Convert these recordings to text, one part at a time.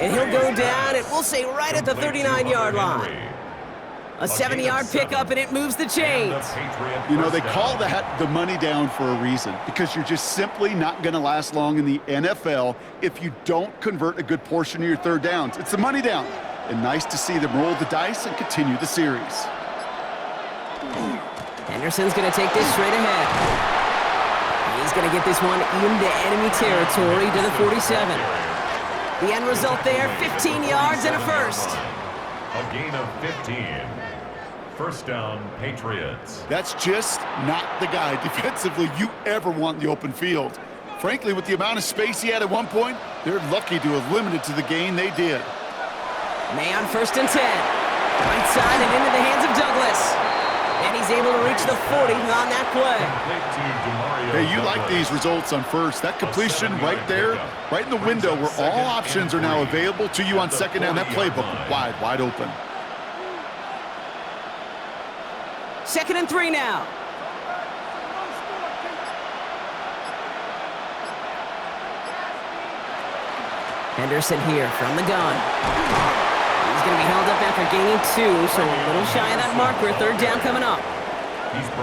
And he'll go down, and we'll say right at the 39-yard line. A 70-yard pickup, and it moves the chains. You know, they call that the money down for a reason, because you're just simply not going to last long in the NFL if you don't convert a good portion of your third downs. It's the money down. And nice to see them roll the dice and continue the series. Henderson's going to take this straight ahead. He's going to get this one into enemy territory to the 47. The end result there, 15 yards and a first. A gain of 15. First down, Patriots. That's just not the guy defensively you ever want in the open field. Frankly, with the amount of space he had at one point, they're lucky to have limited to the gain they did. May on 1st and 10. Right side and into the hands of Douglas. And he's able to reach the 40 on that play. Hey, you like these results on first. That completion right there, right in the window where all options are now available to you on second down. That playbook wide open. 2nd and 3 now. Henderson here from the gun. He's going to be held up after gaining 2, so a little shy of that marker. 3rd down coming up.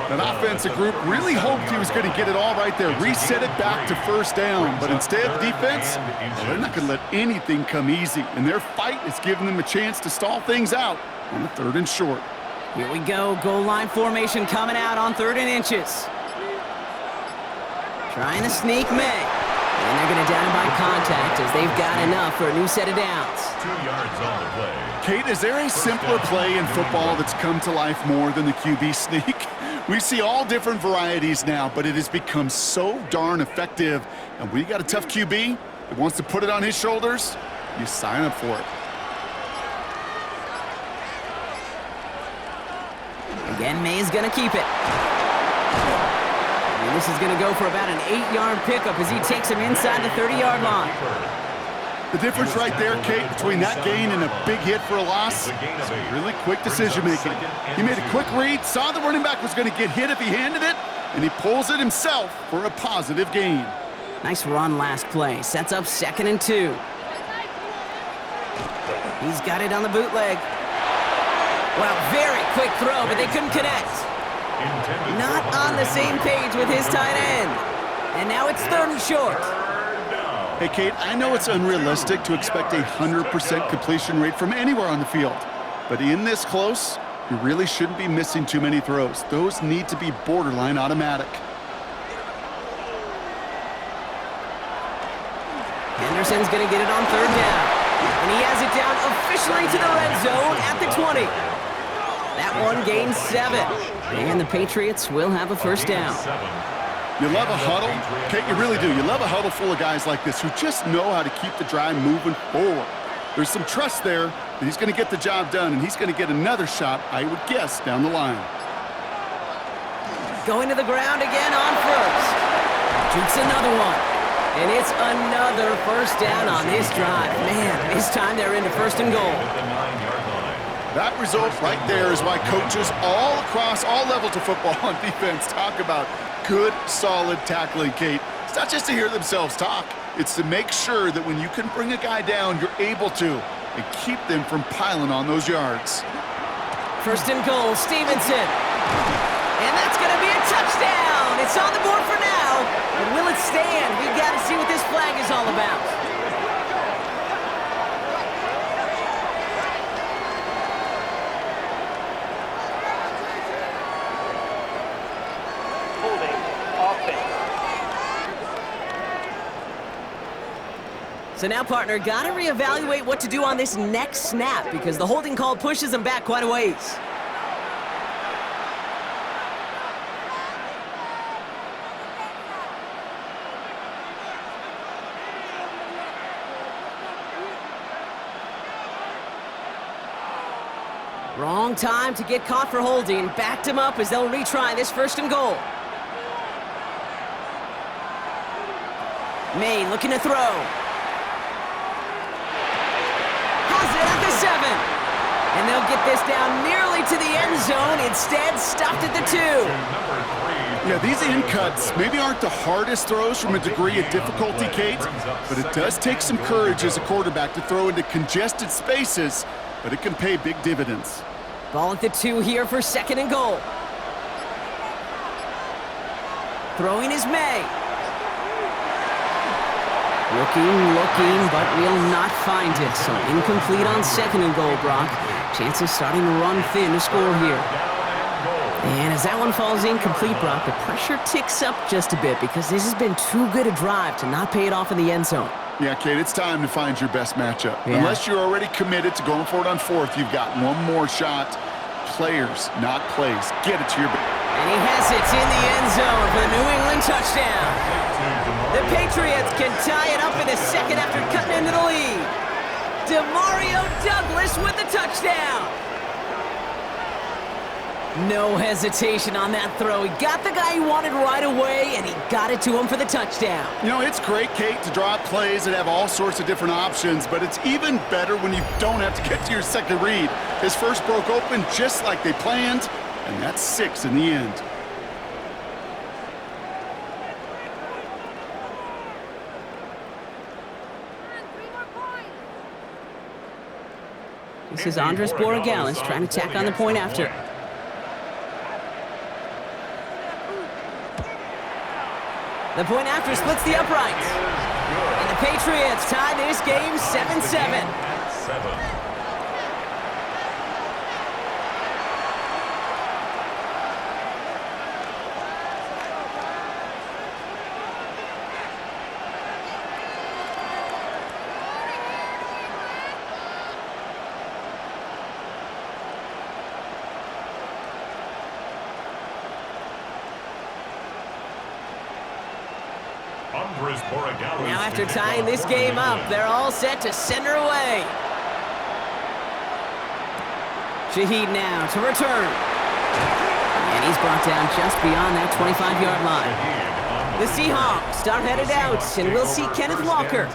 That offensive group really hoped he was going to get it all right there, reset it back to first down. But instead, the defense, they're not going to let anything come easy. And their fight is giving them a chance to stall things out on the 3rd and short. Here we go. Goal line formation coming out on 3rd and inches. Trying to sneak May. And they're going to down by contact as they've got enough for a new set of downs. 2 yards on the play. Kate, is there a simpler play in football that's come to life more than the QB sneak? We see all different varieties now, but it has become so darn effective. And when you got a tough QB that wants to put it on his shoulders, you sign up for it. Again, May's going to keep it. And this is going to go for about an 8-yard pickup as he takes him inside the 30-yard line. The difference right there, Kate, between that gain and a big hit for a loss is really quick decision-making. He made a quick read, saw the running back was going to get hit if he handed it, and he pulls it himself for a positive gain. Nice run last play. Sets up 2nd and 2. He's got it on the bootleg. Well, very quick throw, but they couldn't connect. Not on the same page with his tight end. And now it's 3rd and short. Hey, Kate, I know it's unrealistic to expect a 100% completion rate from anywhere on the field. But in this close, you really shouldn't be missing too many throws. Those need to be borderline automatic. Henderson's going to get it on 3rd down. And he has it down officially to the red zone at the 20. That one gains 7. And the Patriots will have a first down. You love a huddle? Kate, you really do. You love a huddle full of guys like this who just know how to keep the drive moving forward. There's some trust there that he's going to get the job done, and he's going to get another shot, I would guess, down the line. Going to the ground again on first. Shoots another one. And it's another first down on this drive. Man, this time they're into 1st and goal. That result right there is why coaches all across all levels of football on defense talk about good, solid tackling, Kate. It's not just to hear themselves talk. It's to make sure that when you can bring a guy down, you're able to, and keep them from piling on those yards. 1st and goal, Stevenson. And that's going to be a touchdown. It's on the board for now. But will it stand? We've got to see what this flag is all about. So now, partner, got to reevaluate what to do on this next snap because the holding call pushes him back quite a ways. Wrong time to get caught for holding. Backed him up as they'll retry this 1st and goal. May looking to throw. Has it at the 7. And they'll get this down nearly to the end zone. Instead, stopped at the 2. Yeah, these in cuts maybe aren't the hardest throws from a degree of difficulty, Kate, but it does take some courage as a quarterback to throw into congested spaces, but it can pay big dividends. Ball at the 2 here for 2nd and goal. Throwing is May. Looking, but will not find it. So incomplete on 2nd and goal, Brock. Chances starting to run thin to score here. And as that one falls incomplete, Brock, the pressure ticks up just a bit because this has been too good a drive to not pay it off in the end zone. Yeah, Kate, it's time to find your best matchup. Yeah. Unless you're already committed to going for it on 4th, you've got one more shot. Players, not plays. Get it to your... And he has it in the end zone for the New England touchdown. The Patriots can tie it up in a second after cutting into the lead. Demario Douglas with the touchdown. No hesitation on that throw. He got the guy he wanted right away, and he got it to him for the touchdown. You know, it's great, Kate, to draw up plays that have all sorts of different options, but it's even better when you don't have to get to your second read. His first broke open just like they planned, and that's 6 in the end. This is Andres Borregales trying to tack on the point after. The point after splits the uprights. And the Patriots tie this game 7-7. Now after tying this game up, they're all set to send her away. Shaheed now to return. And he's brought down just beyond that 25-yard line. The Seahawks are headed out, and we'll see Kenneth Walker.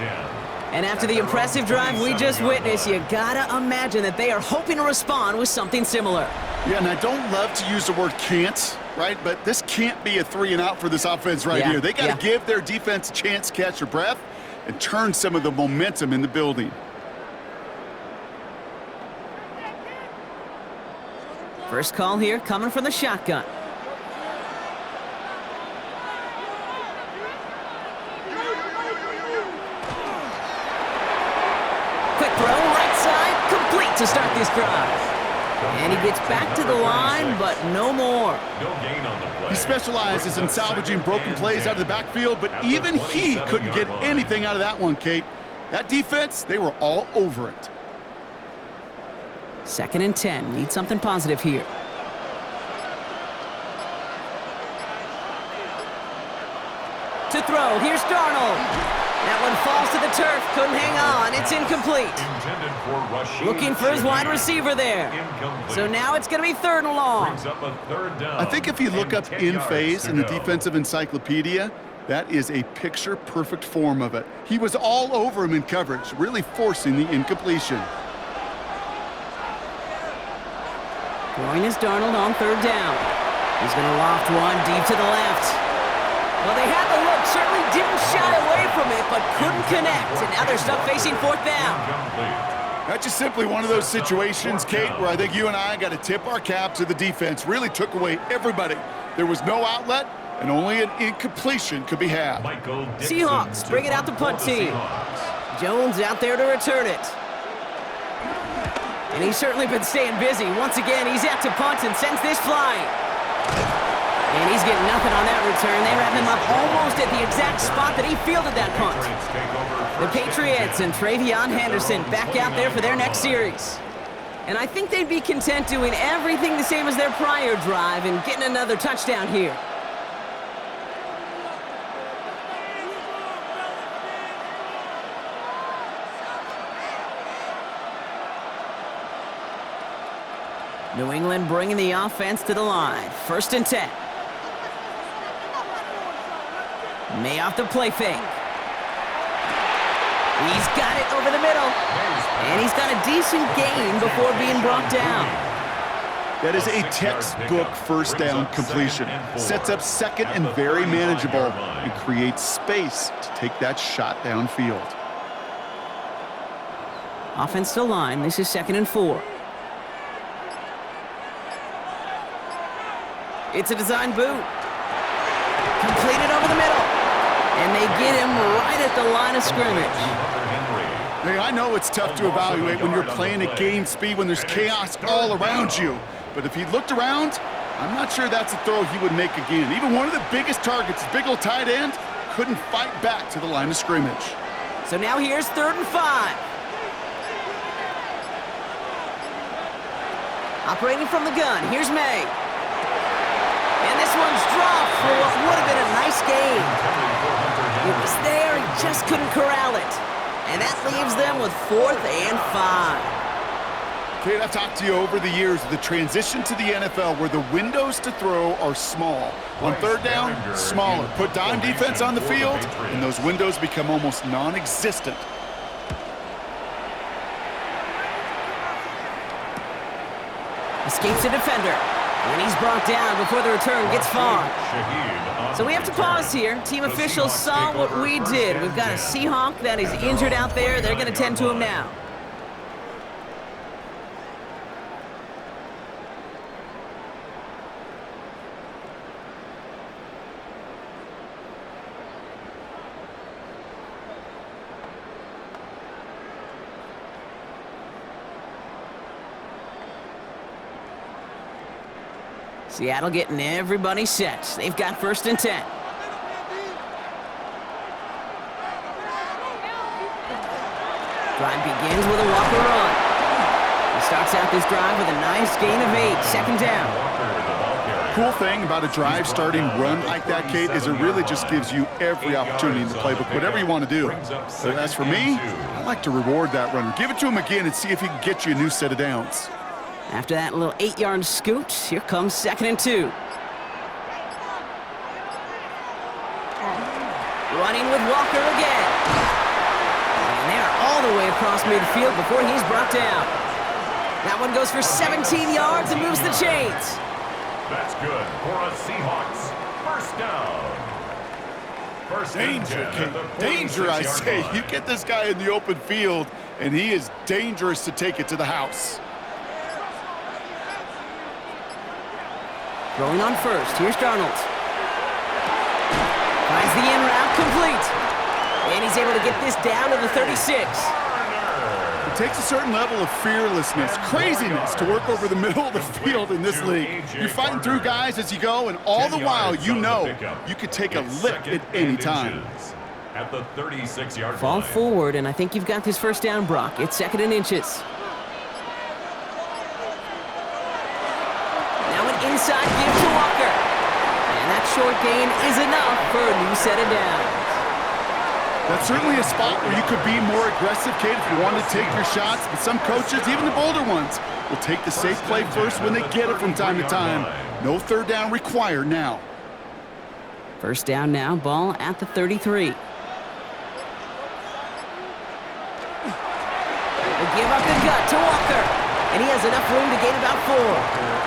And after the impressive drive we just witnessed, you gotta imagine that they are hoping to respond with something similar. Yeah, and I don't love to use the word can't, right? But this can't be a 3-and-out for this offense right here. They got to give their defense a chance to catch their breath and turn some of the momentum in the building. First call here coming from the shotgun. Quick throw, right side, complete to start this drive. And he gets back to the line, but no more. He specializes in salvaging broken plays out of the backfield, but even he couldn't get anything out of that one, Kate. That defense, they were all over it. 2nd and 10. Need something positive here. To throw. Here's Darnold. That one falls to the turf. Couldn't hang on. It's incomplete. Looking for his wide receiver there. So now it's going to be 3rd and long. I think if you look up in phase in the defensive encyclopedia, that is a picture-perfect form of it. He was all over him in coverage, really forcing the incompletion. Throwing is Darnold on 3rd down. He's going to loft one deep to the left. Well, they had the look, certainly didn't shy away from it, but couldn't connect. And now they're stuck facing 4th down. That's just simply one of those situations, Kate, where I think you and I got to tip our cap to the defense. Really took away everybody. There was no outlet, and only an incompletion could be had. Seahawks bring it out the punt team. Jones out there to return it. And he's certainly been staying busy. Once again, he's out to punt and sends this flying. And he's getting nothing on that return. They wrap him up almost at the exact spot that he fielded that punt. The Patriots and Travion Henderson back out there for their next series. And I think they'd be content doing everything the same as their prior drive and getting another touchdown here. New England bringing the offense to the line. 1st and 10. May off the play fake. He's got it over the middle. And he's got a decent gain before being brought down. That is a textbook first down completion. Sets up second and very manageable and creates space to take that shot downfield. Offensive line, this is 2nd and 4. It's a design boot. Completed over the middle. And they get him right at the line of scrimmage. Hey, I know it's tough to evaluate when you're playing at game speed when there's chaos all around you. But if he looked around, I'm not sure that's a throw he would make again. Even one of the biggest targets, big old tight end, couldn't fight back to the line of scrimmage. So now here's 3rd and 5. Operating from the gun, here's May. And this one's dropped for what would have been a nice gain. It was there, he just couldn't corral it. And that leaves them with 4th and 5. Kate, I've talked to you over the years of the transition to the NFL where the windows to throw are small. On 3rd down, smaller. Put dime defense on the field, and those windows become almost non-existent. Escapes a defender. And he's brought down before the return gets far. So we have to pause here. Team officials saw what we did. We've got a Seahawk that is injured out there. They're going to tend to him now. Seattle getting everybody set. They've got 1st and 10. Drive begins with a Walker run. He starts out this drive with a nice gain of 8. 2nd down. Cool thing about a drive starting run like that, Kate, is it really just gives you every opportunity in the playbook, whatever you want to do. But as for me, I like to reward that runner. Give it to him again and see if he can get you a new set of downs. After that little 8-yard scoot, here comes 2nd and 2. Running with Walker again. And they're all the way across midfield before he's brought down. That one goes for 17 yards and moves the chains. That's good for a Seahawks. 1st down. Danger, Kate. Danger, I say. You get this guy in the open field, and he is dangerous to take it to the house. Throwing on 1st. Here's Darnold. Finds the in route complete. And he's able to get this down to the 36. It takes a certain level of fearlessness, craziness to work over the middle of the field in this league. You're fighting through guys as you go, and all the while you know you could take a lick at any time. At the 36-yard Fall line. forward, and I think you've got this 1st down, Brock. It's 2nd and inches. Inside give to Walker. And that short gain is enough for a new set of downs. That's certainly a spot where you could be more aggressive, Kate, if you want to take your shots. But some coaches, even the bolder ones, will take the safe play first when they get it from time to time. No 3rd down required now. 1st down now, ball at the 33. They give up the gut to Walker. And he has enough room to gain about 4.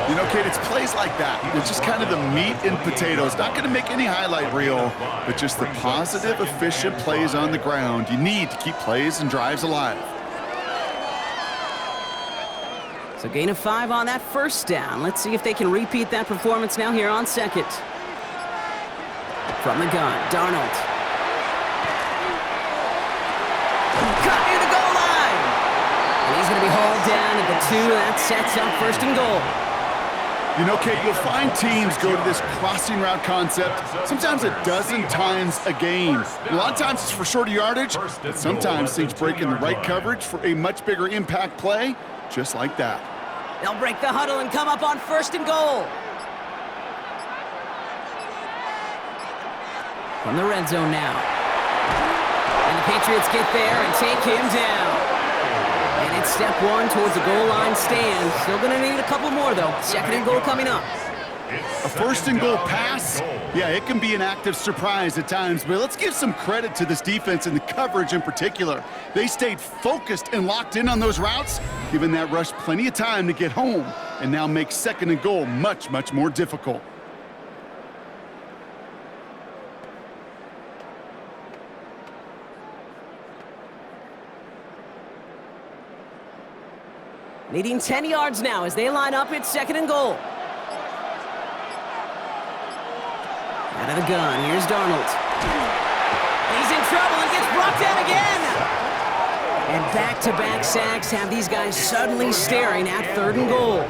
You know, Kate, it's plays like that. It's just kind of the meat and potatoes. Not going to make any highlight reel, but just the positive, efficient plays on the ground you need to keep plays and drives alive. So gain of 5 on that 1st down. Let's see if they can repeat that performance now here on 2nd. From the gun, Darnold. Cut near the goal line. And he's going to be hauled down at the 2. That sets up 1st and goal. You know, Kate, you'll find teams go to this crossing route concept sometimes a dozen times a game. A lot of times it's for shorter yardage, but sometimes things break in the right coverage for a much bigger impact play, just like that. They'll break the huddle and come up on 1st and goal. From the red zone now. And the Patriots get there and take him down. And it's step 1 towards the goal line stand. Still going to need a couple more, though. 2nd and goal coming up. A first and goal pass, yeah, it can be an active surprise at times, but let's give some credit to this defense and the coverage in particular. They stayed focused and locked in on those routes, giving that rush plenty of time to get home, and now make second and goal much, much more difficult. Needing 10 yards now as they line up at second and goal. Out of the gun, here's Darnold. He's in trouble and gets brought down again. And back-to-back sacks have these guys suddenly staring at third and goal.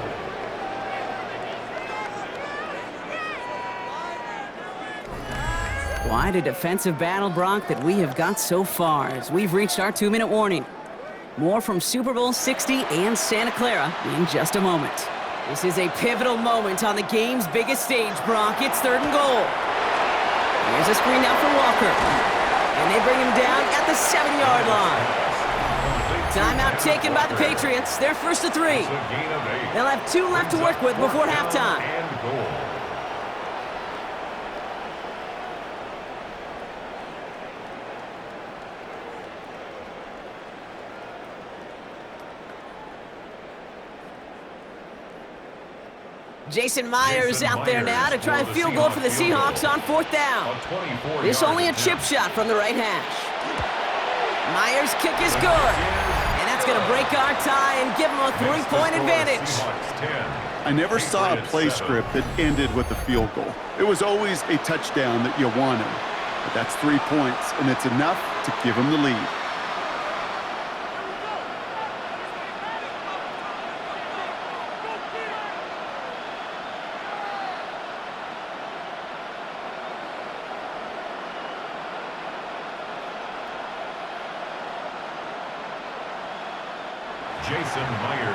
Quite a defensive battle, Brock, that we have got so far as we've reached our 2-minute warning. More from Super Bowl 60 and Santa Clara in just a moment. This is a pivotal moment on the game's biggest stage, Brock. It's third and goal. Here's a screen now for Walker. And they bring him down at the 7-yard line. Timeout taken by the Patriots. They're first to 3. They'll have 2 left to work with before halftime. Jason Myers out there now to try a field goal for the Seahawks on 4th down. This only a chip shot from the right hash. Myers' kick is good. And that's going to break our tie and give them a 3-point advantage. I never saw a play script that ended with a field goal. It was always a touchdown that you wanted. But that's 3 points, and it's enough to give them the lead.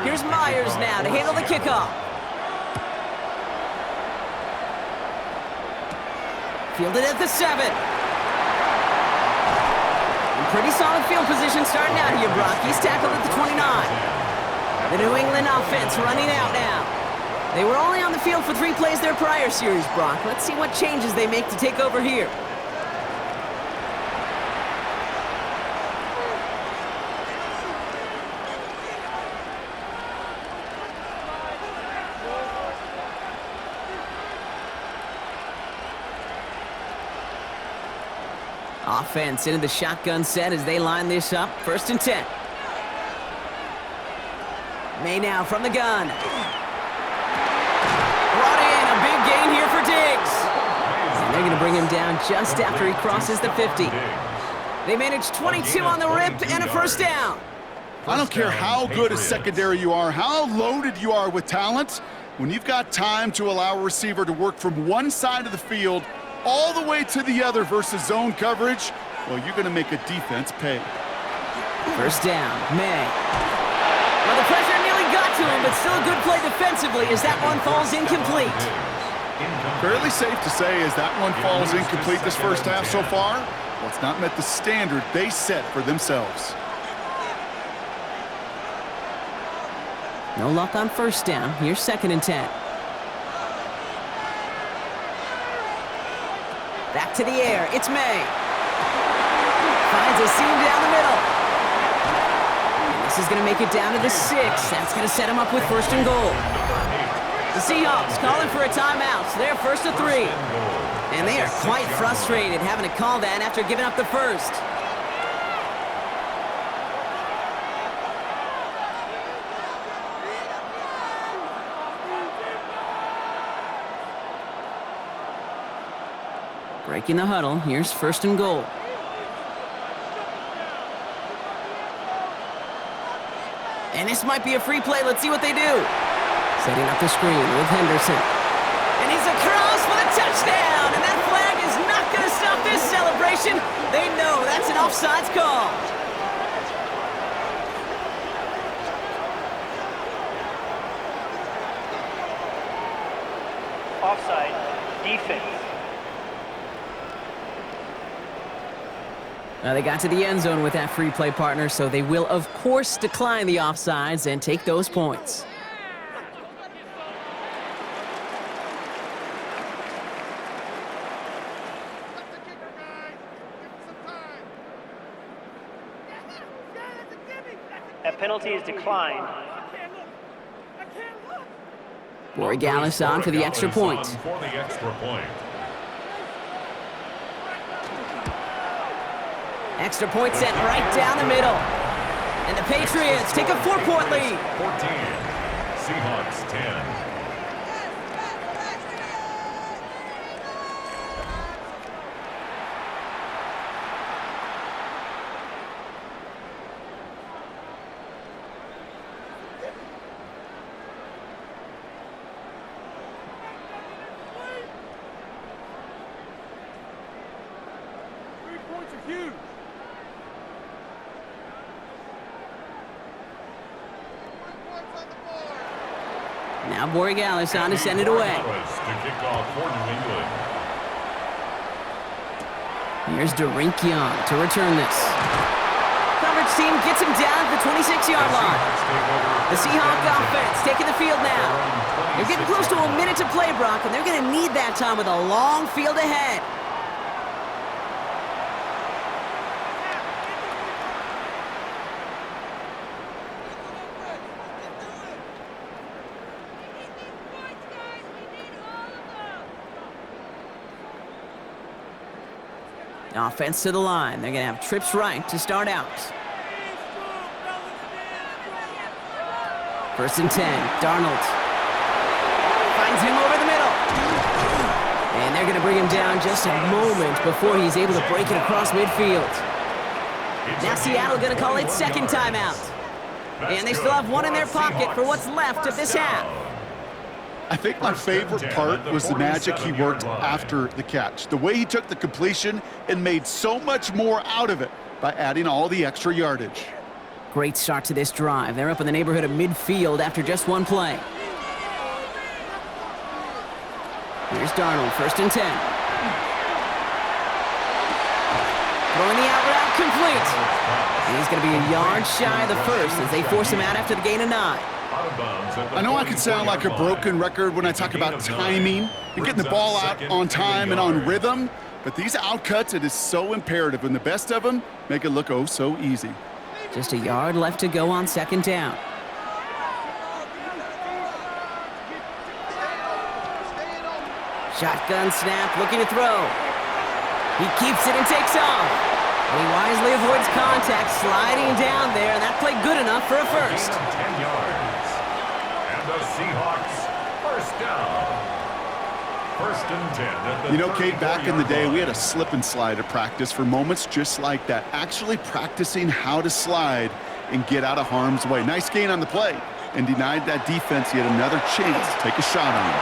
Here's Myers now to handle the kickoff. Fielded at the 7. In pretty solid field position starting out here, Brock. He's tackled at the 29. The New England offense running out now. They were only on the field for 3 plays their prior series, Brock. Let's see what changes they make to take over here. Offense into the shotgun set as they line this up. 1st and 10. May now from the gun. Brought in a big gain here for Diggs. And they're going to bring him down just after he crosses the 50. They managed 22 on the rip and a 1st down. I don't care how good a secondary you are, how loaded you are with talent. When you've got time to allow a receiver to work from one side of the field all the way to the other versus zone coverage, well, you're going to make a defense pay. 1st down, May. Well, the pressure nearly got to him, but still a good play defensively as that one falls incomplete. Fairly safe to say as that one falls incomplete this first half so far, well, it's not met the standard they set for themselves. No luck on 1st down. Here's 2nd and 10. Back to the air. It's May. Finds a seam down the middle. And this is going to make it down to the 6. That's going to set him up with 1st and goal. The Seahawks calling for a timeout. So they're 1st to 3. And they are quite frustrated having to call that after giving up the 1st. Breaking the huddle. Here's 1st and goal. And this might be a free play. Let's see what they do. Setting up the screen with Henderson. And he's across for the touchdown. And that flag is not going to stop this celebration. They know that's an offsides call. Offside. Defense. Now they got to the end zone with that free play, partner, so they will, of course, decline the offsides and take those points. That penalty is declined. Borregales on for the extra point. For the extra point. Extra point sent right down the middle. And the Patriots take a 4-point lead. 14. Seahawks 10. Now Borregales on to send it away. To kick off for New England. Here's Young to return this. Coverage team gets him down at the 26-yard line. The Seahawks offense taking the field now. They're getting close to a minute to play, Brock, and they're going to need that time with a long field ahead. Offense to the line. They're going to have trips right to start out. 1st and 10. Darnold finds him over the middle. And they're going to bring him down just a moment before he's able to break it across midfield. Now Seattle going to call it second timeout. And they still have one in their pocket for what's left of this half. I think my favorite part was the magic he worked after the catch. The way he took the completion and made so much more out of it by adding all the extra yardage. Great start to this drive. They're up in the neighborhood of midfield after just one play. Here's Darnold, 1st and 10. Throwing the out route complete. And he's going to be a yard shy of the first as they force him out after the gain of 9. I know I can sound like a broken record when I talk about timing and getting the ball out on time and on rhythm, but these outcuts, it is so imperative, and the best of them make it look oh so easy. Just a yard left to go on 2nd down. Shotgun snap, looking to throw. He keeps it and takes off. And he wisely avoids contact, sliding down there, and that played good enough for a first. 10 yards. The Seahawks, 1st down. 1st and 10 at the You know, Kate, back in the day, we had a slip and slide at practice for moments just like that. Actually practicing how to slide and get out of harm's way. Nice gain on the play and denied that defense yet another chance to take a shot on him.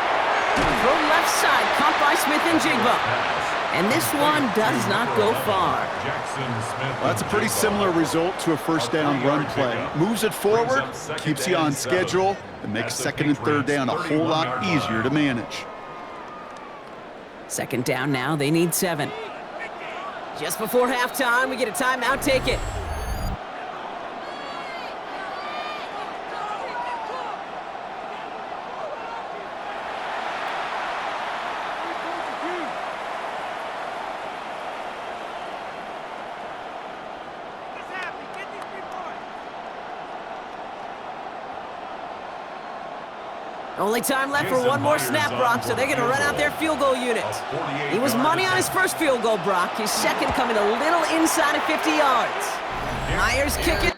Throw left side, caught by Smith and Jigba. And this one does not go far. Well, that's a pretty similar result to a 1st down run play. Moves it forward, keeps you on schedule, and makes 2nd and 3rd down a whole lot easier to manage. 2nd down now, they need 7. Just before halftime, we get a timeout, take it. Only time left for one more snap, Brock, so they're going to run out their field goal unit. He was money on his first field goal, Brock. His second coming a little inside of 50 yards. Myers kicking